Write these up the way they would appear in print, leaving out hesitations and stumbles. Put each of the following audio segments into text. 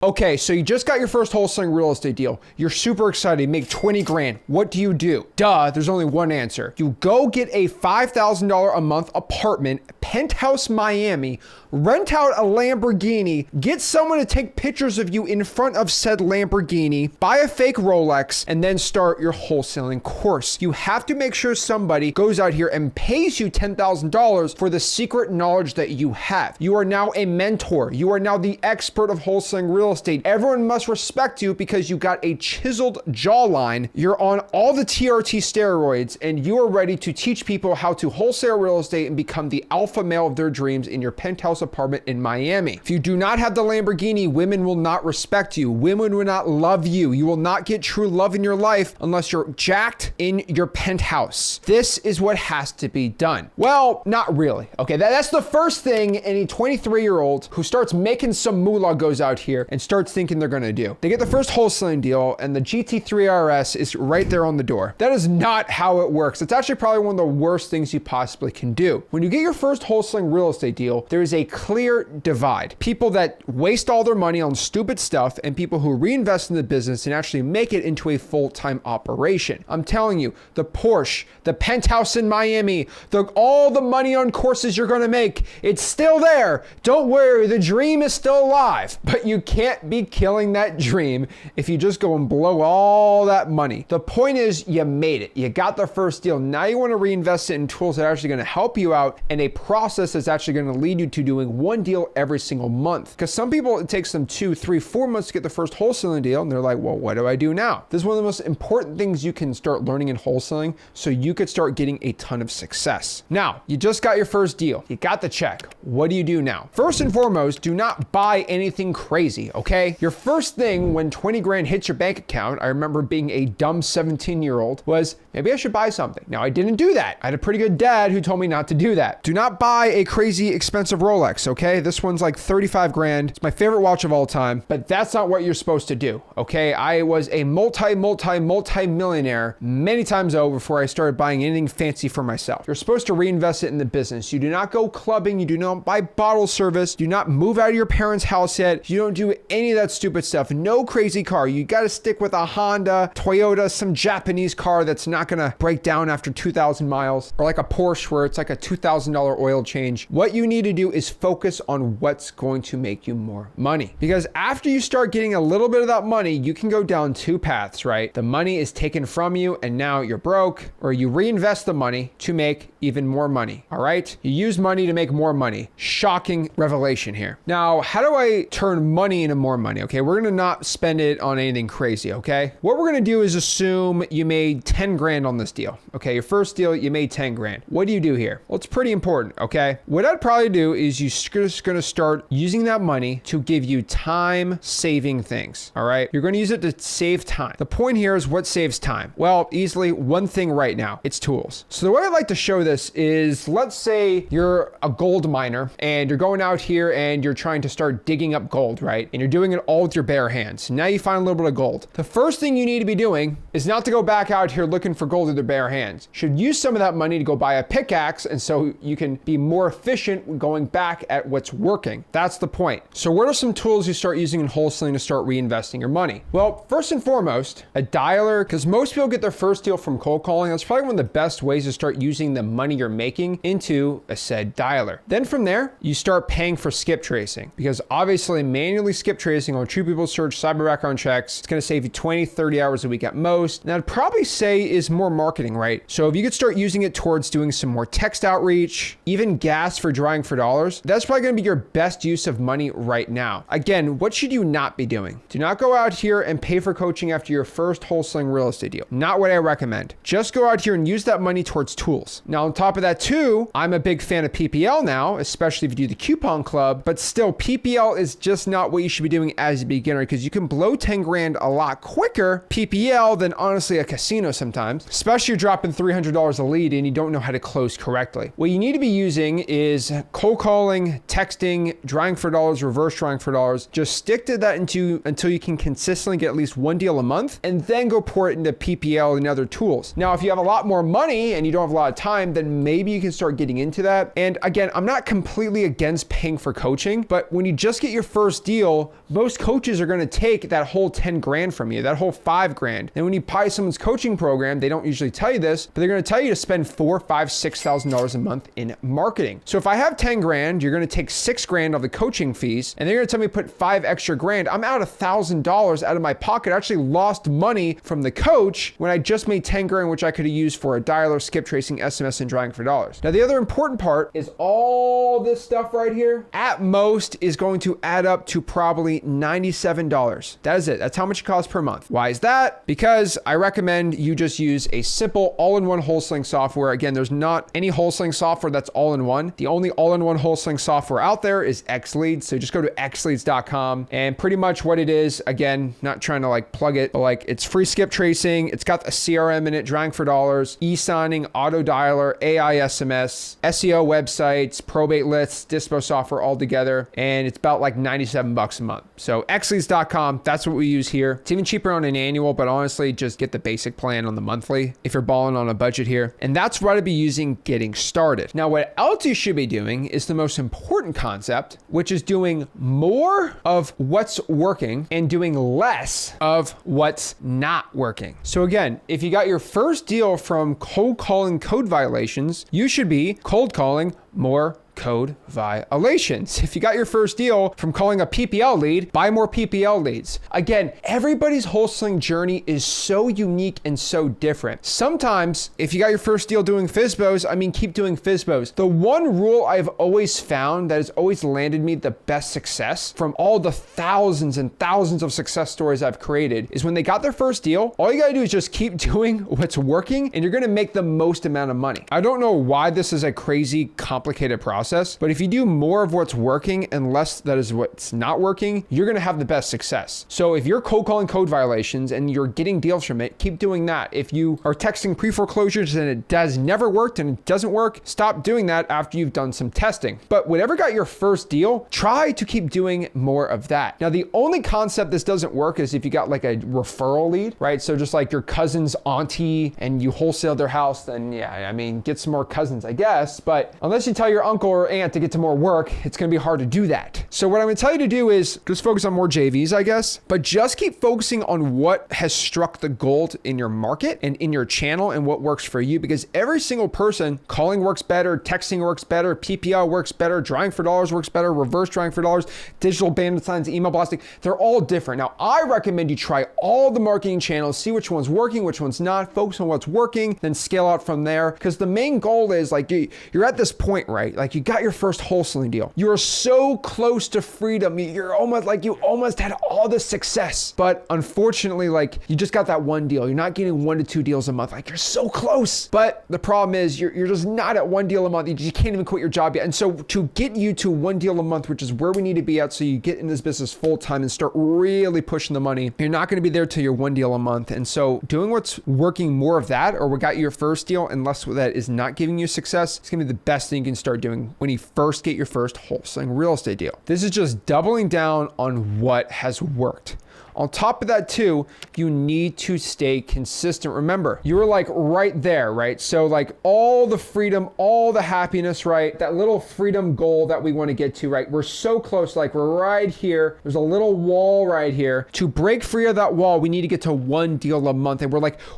Okay, so you just got your first wholesaling real estate deal. You're super excited, you make 20 grand. What do? Duh, there's only one answer. You go get a $5,000 a month apartment, penthouse Miami, rent out a Lamborghini, get someone to take pictures of you in front of said Lamborghini, buy a fake Rolex, and then start your wholesaling course. You have to make sure somebody goes out here and pays you $10,000 for the secret knowledge that you have. You are now a mentor. You are now the expert of wholesaling real estate. Everyone must respect you because you got a chiseled jawline. You're on all the TRT steroids and you are ready to teach people how to wholesale real estate and become the alpha male of their dreams in your penthouse apartment in Miami. If you do not have the Lamborghini, women will not respect you. Women will not love you. You will not get true love in your life unless you're jacked in your penthouse. This is what has to be done. Well, not really. Okay, that's the first thing any 23-year-old who starts making some moolah goes out here and starts thinking they're gonna do. They get the first wholesaling deal and the GT3 RS is right there on the door. That is not how it works. It's actually probably one of the worst things you possibly can do. When you get your first wholesaling real estate deal, there is a clear divide. People that waste all their money on stupid stuff and people who reinvest in the business and actually make it into a full-time operation. I'm telling you, the Porsche, the penthouse in Miami, all the money on courses you're gonna make, it's still there. Don't worry, the dream is still alive, but you can't be killing that dream if you just go and blow all that money. The point is you made it. You got the first deal. Now you want to reinvest it in tools that are actually going to help you out and a process that's actually going to lead you to doing one deal every single month. Because some people, it takes them 2, 3, 4 months to get the first wholesaling deal and they're like, well, what do I do now? This is one of the most important things you can start learning in wholesaling so you could start getting a ton of success. Now, you just got your first deal. You got the check. What do you do now? First and foremost, do not buy anything crazy, okay? Your first thing when 20 grand hits your bank account, I remember being a dumb 17-year-old, was maybe I should buy something. Now, I didn't do that. I had a pretty good dad who told me not to do that. Do not buy a crazy expensive Rolex, okay? This one's like 35 grand. It's my favorite watch of all time, but that's not what you're supposed to do, okay? I was a multi-millionaire many times over before I started buying anything fancy for myself. You're supposed to reinvest it in the business. You do not go clubbing. You do not buy bottle service. Do not move out of your parents' house yet. You don't do any of that stupid stuff. No crazy car. You got to stick with a Honda, Toyota, some Japanese car that's not going to break down after 2,000 miles, or like a Porsche where it's like a $2,000 oil change. What you need to do is focus on what's going to make you more money. Because after you start getting a little bit of that money, you can go down two paths, right? The money is taken from you and now you're broke, or you reinvest the money to make even more money, all right? You use money to make more money. Shocking revelation here. Now, how do I turn money into more money? Okay, we're gonna not spend it on anything crazy, okay? What we're gonna do is assume you made 10 grand on this deal. Okay, your first deal, you made 10 grand. What do you do here? Well, it's pretty important, okay? What I'd probably do is you're just gonna start using that money to give you time-saving things, all right? You're gonna use it to save time. The point here is what saves time? Well, easily one thing right now, it's tools. So the way I like to show this is, let's say you're a gold miner and you're going out here and you're trying to start digging up gold, right? And you're doing it all with your bare hands. Now you find a little bit of gold. The first thing you need to be doing is not to go back out here looking for gold with your bare hands. You should use some of that money to go buy a pickaxe and so you can be more efficient going back at what's working. That's the point. So what are some tools you start using in wholesaling to start reinvesting your money? Well, first and foremost, a dialer, because most people get their first deal from cold calling. That's probably one of the best ways to start using the money you're making into a said dialer. Then from there, you start paying for skip tracing, because obviously manually skip tracing on True People Search, cyber background checks, it's gonna save you 20, 30 hours a week at most. And I'd probably say is more marketing, right? So if you could start using it towards doing some more text outreach, even gas for drawing for dollars, that's probably gonna be your best use of money right now. Again, what should you not be doing? Do not go out here and pay for coaching after your first wholesaling real estate deal. Not what I recommend. Just go out here and use that money towards tools. Now, on top of that too, I'm a big fan of PPL now, especially if you do the coupon club, but still PPL is just not what you should be doing as a beginner, because you can blow 10 grand a lot quicker PPL than honestly a casino sometimes, especially you're dropping $300 a lead and you don't know how to close correctly. What you need to be using is cold calling calling, texting, drawing for dollars, reverse drawing for dollars. Just stick to that until you can consistently get at least one deal a month, and then go pour it into PPL and other tools. Now, if you have a lot more money and you don't have a lot of time, then maybe you can start getting into that. And again, I'm not completely against paying for coaching, but when you just get your first deal, most coaches are going to take that whole 10 grand from you, that whole 5 grand. And when you buy someone's coaching program, they don't usually tell you this, but they're going to tell you to spend $4,000, $5,000, $6,000 a month in marketing. So if I have 10 grand, you're going to take 6 grand of the coaching fees, and they're going to tell me to put 5 extra grand. I'm out $1,000 out of my pocket. I actually lost money from the coach when I just made 10 grand, which I could have used for a dialer, skip tracing, SMS, and drawing for dollars. Now, the other important part is all this stuff right here, at most, is going to add up to probably $97. That is it. That's how much it costs per month. Why is that? Because I recommend you just use a simple all-in-one wholesaling software. Again, there's not any wholesaling software that's all-in-one. The only all-in-one wholesaling software out there is XLeads. So just go to xleads.com, and pretty much what it is, again, not trying to like plug it, but like it's free skip tracing. It's got a CRM in it, drawing for dollars, e-signing, auto dialer, AI SMS, SEO websites, probate lists, dispo software all together. And it's about like $97 a month. So xleads.com, that's what we use here. It's even cheaper on an annual, but honestly, just get the basic plan on the monthly if you're balling on a budget here. And that's what I'd be using getting started. Now, what else you should be doing is the most important concept, which is doing more of what's working and doing less of what's not working. So again, if you got your first deal from cold calling code violations, you should be cold calling more code violations. If you got your first deal from calling a PPL lead, buy more PPL leads. Again, everybody's wholesaling journey is so unique and so different. Sometimes if you got your first deal doing FSBOs, I mean, keep doing FSBOs. The one rule I've always found that has always landed me the best success from all the thousands and thousands of success stories I've created is when they got their first deal, all you gotta do is just keep doing what's working and you're gonna make the most amount of money. I don't know why this is a crazy complicated process, but if you do more of what's working and less that is what's not working, you're going to have the best success. So if you're cold calling code violations and you're getting deals from it, keep doing that. If you are texting pre-foreclosures and it has never worked and it doesn't work, stop doing that after you've done some testing. But whatever got your first deal, try to keep doing more of that. Now, the only concept this doesn't work is if you got like a referral lead, right? So just like your cousin's auntie and you wholesale their house, then yeah, I mean, get some more cousins, I guess. But unless you tell your uncle or aunt to get to more work, it's going to be hard to do that. So what I'm going to tell you to do is just focus on more JVs, I guess, but just keep focusing on what has struck the gold in your market and in your channel and what works for you, because every single person, calling works better, texting works better, PPL works better, drawing for dollars works better, reverse drawing for dollars, digital bandit signs, email blasting, they're all different. Now, I recommend you try all the marketing channels, see which one's working, which one's not, focus on what's working, then scale out from there. Because the main goal is like, you're at this point, right? Like you got your first wholesaling deal. You're so close to freedom. You're almost like you almost had all the success, but unfortunately, like you just got that one deal. You're not getting 1 to 2 deals a month. Like you're so close, but the problem is you're just not at 1 deal a month. You can't even quit your job yet. And so to get you to 1 deal a month, which is where we need to be at, so you get in this business full time and start really pushing the money, you're not going to be there till you're 1 deal a month. And so doing what's working, more of that, or what got you your first deal, unless that is not giving you success, it's going to be the best thing you can start doing when you first get your first wholesaling real estate deal. This is just doubling down on what has worked. On top of that too, you need to stay consistent. Remember, you're like right there, right? So like all the freedom, all the happiness, right? That little freedom goal that we want to get to, right? We're so close, like we're right here. There's a little wall right here. To break free of that wall, we need to get to 1 deal a month. And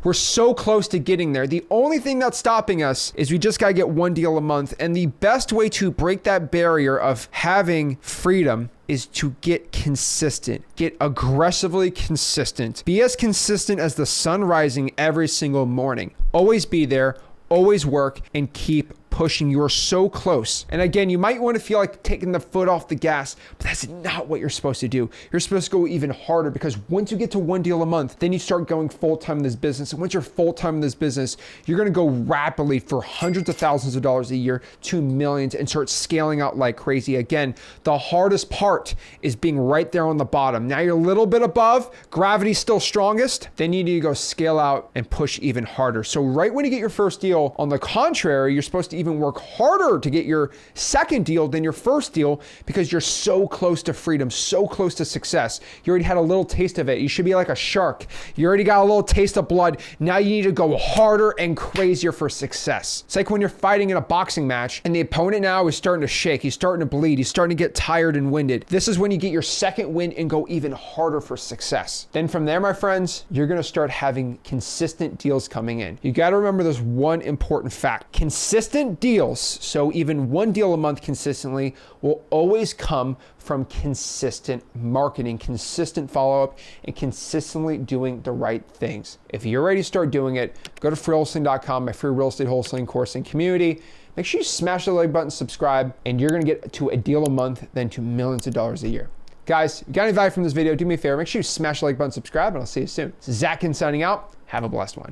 we're so close to getting there. The only thing that's stopping us is we just got to get 1 deal a month. And the best way to break that barrier of having freedom is to get consistent, get aggressively consistent. Be as consistent as the sun rising every single morning. Always be there, always work, and keep pushing. You are so close. And again, you might want to feel like taking the foot off the gas, but that's not what you're supposed to do. You're supposed to go even harder, because once you get to 1 deal a month, then you start going full-time in this business. And once you're full-time in this business, you're going to go rapidly for hundreds of thousands of dollars a year to millions and start scaling out like crazy. Again, the hardest part is being right there on the bottom. Now you're a little bit above, gravity's still strongest, then you need to go scale out and push even harder. So right when you get your first deal, on the contrary, you're supposed to even work harder to get your second deal than your first deal because you're so close to freedom, so close to success. You already had a little taste of it. You should be like a shark. You already got a little taste of blood. Now you need to go harder and crazier for success. It's like when you're fighting in a boxing match and the opponent now is starting to shake. He's starting to bleed. He's starting to get tired and winded. This is when you get your second win and go even harder for success. Then from there, my friends, you're going to start having consistent deals coming in. You got to remember this one important fact. Consistent deals, so even one deal a month consistently, will always come from consistent marketing, consistent follow-up, and consistently doing the right things. If you're ready to start doing it, go to freewholesaling.com, my free real estate wholesaling course and community. Make sure you smash the like button, subscribe, and you're gonna get to a deal a month, then to millions of dollars a year. Guys, if you got any value from this video, do me a favor, make sure you smash the like button, subscribe, and I'll see you soon. This is Zach Ginn signing out. Have a blessed one.